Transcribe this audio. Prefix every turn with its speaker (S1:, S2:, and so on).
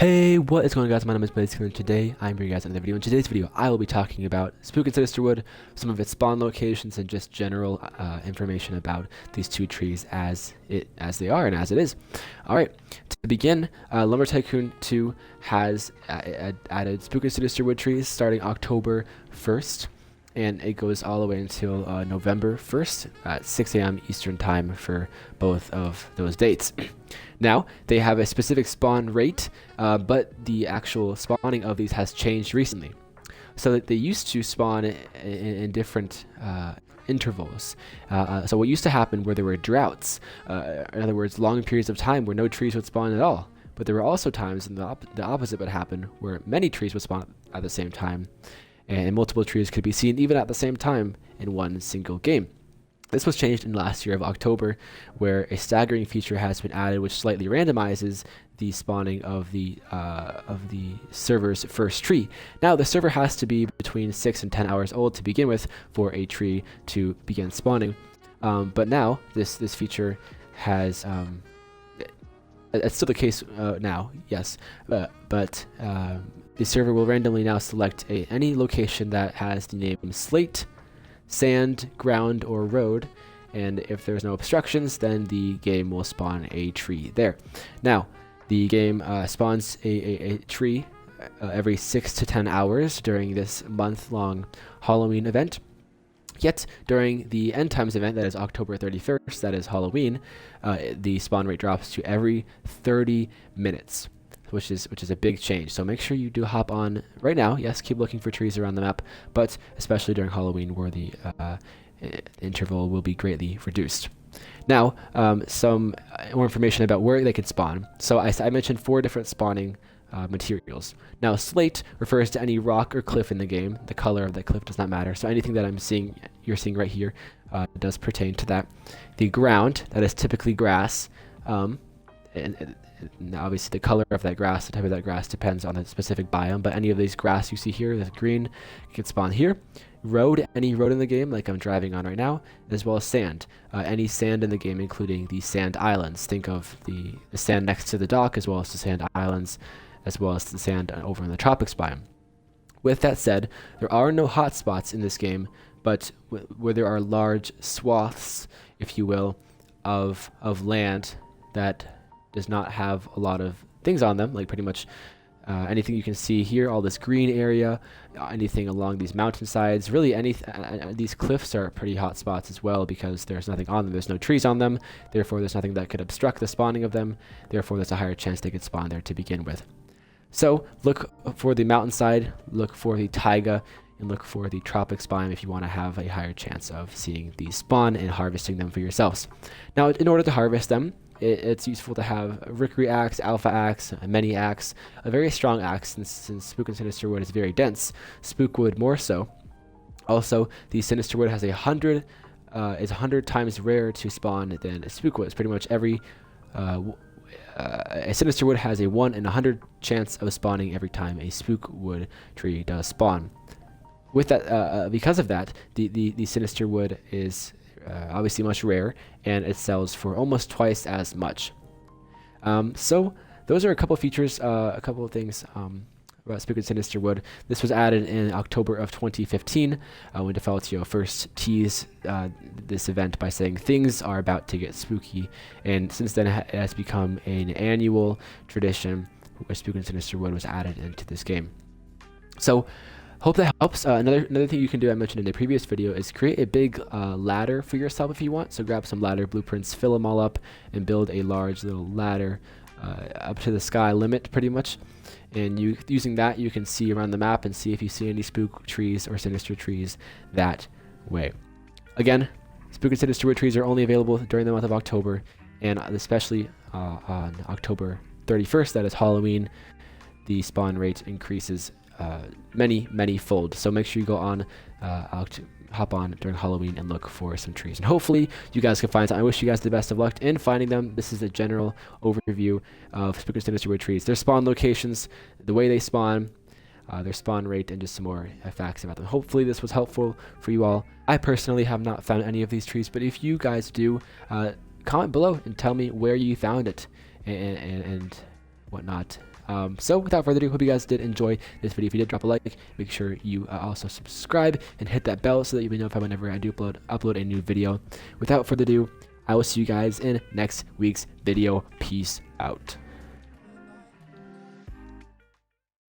S1: Hey, what is going on, guys? My name is Blazekiller, and today I'm bringing you guys another video. In today's video, I will be talking about Spook and Sinister Wood, some of its spawn locations, and just general information about these two trees as they are and as it is. Alright, to begin, Lumber Tycoon 2 has added Spook and Sinister Wood trees starting October 1st. And it goes all the way until November 1st at 6 a.m. Eastern Time for both of those dates. Now, they have a specific spawn rate, but the actual spawning of these has changed recently. So that they used to spawn in different intervals. So what used to happen where there were droughts, in other words, long periods of time where no trees would spawn at all. But there were also times, and the opposite would happen, where many trees would spawn at the same time. And multiple trees could be seen even at the same time in one single game. This was changed in last year of October, where a staggering feature has been added which slightly randomizes the spawning of the server's first tree. Now, the server has to be between 6 and 10 hours old to begin with for a tree to begin spawning. But now, this feature has... it's still the case now, yes, but the server will randomly now select any location that has the name slate, sand, ground, or road, and if there's no obstructions, then the game will spawn a tree there. Now, the game spawns a tree every 6 to 10 hours during this month-long Halloween event. Yet, during the End Times event, that is October 31st, that is Halloween, the spawn rate drops to every 30 minutes. Which is a big change. So make sure you do hop on right now. Yes, keep looking for trees around the map, but especially during Halloween, where the interval will be greatly reduced. Now, some more information about where they can spawn. So I mentioned 4 different spawning materials. Now, slate refers to any rock or cliff in the game. The color of the cliff does not matter. So anything that you're seeing right here, does pertain to that. The ground, that is typically grass, and obviously the color of that grass, the type of that grass depends on the specific biome, but any of these grass you see here, the green, can spawn here. Road, any road in the game, like I'm driving on right now, as well as sand. Any sand in the game, including the sand islands. Think of the sand next to the dock, as well as the sand islands, as well as the sand over in the tropics biome. With that said, there are no hotspots in this game, but where there are large swaths, if you will, of land that does not have a lot of things on them, like pretty much anything you can see here, all this green area, anything along these mountainsides, really these cliffs are pretty hot spots as well because there's nothing on them, there's no trees on them, therefore there's nothing that could obstruct the spawning of them, therefore there's a higher chance they could spawn there to begin with. So look for the mountainside, look for the taiga, and look for the tropics biome if you want to have a higher chance of seeing these spawn and harvesting them for yourselves. Now, in order to harvest them, it's useful to have a Rickery axe, Alpha axe, a Many axe, a very strong axe since Spook and Sinister Wood is very dense. Spook Wood more so. Also, the Sinister Wood has is 100 times rarer to spawn than a Spook Wood. It's pretty much every a Sinister Wood has a 1 in 100 chance of spawning every time a Spook Wood tree does spawn. With that, because of that, the Sinister Wood is obviously much rarer, and it sells for almost twice as much. So those are a couple of features, a couple of things about Spook and Sinister Wood. This was added in October of 2015 when Defaultio first teased this event by saying things are about to get spooky, and since then it has become an annual tradition where Spook and Sinister Wood was added into this game. So hope that helps. Another thing you can do, I mentioned in the previous video, is create a big ladder for yourself if you want. So grab some ladder blueprints, fill them all up, and build a large little ladder up to the sky limit, pretty much. And using that, you can see around the map and see if you see any spook trees or sinister trees that way. Again, Spook and Sinister Wood trees are only available during the month of October, and especially on October 31st, that is Halloween, the spawn rate increases many fold. So make sure you go on, hop on during Halloween and look for some trees. And hopefully you guys can find some. I wish you guys the best of luck in finding them. This is a general overview of Spook and Sinister Wood trees. Their spawn locations, the way they spawn, their spawn rate, and just some more facts about them. Hopefully this was helpful for you all. I personally have not found any of these trees, but if you guys do, comment below and tell me where you found it and whatnot. So without further ado, hope you guys did enjoy this video. If you did, drop a like. Make sure you also subscribe and hit that bell so that you'll be notified whenever I do upload a new video. Without further ado, I will see you guys in next week's video. Peace out.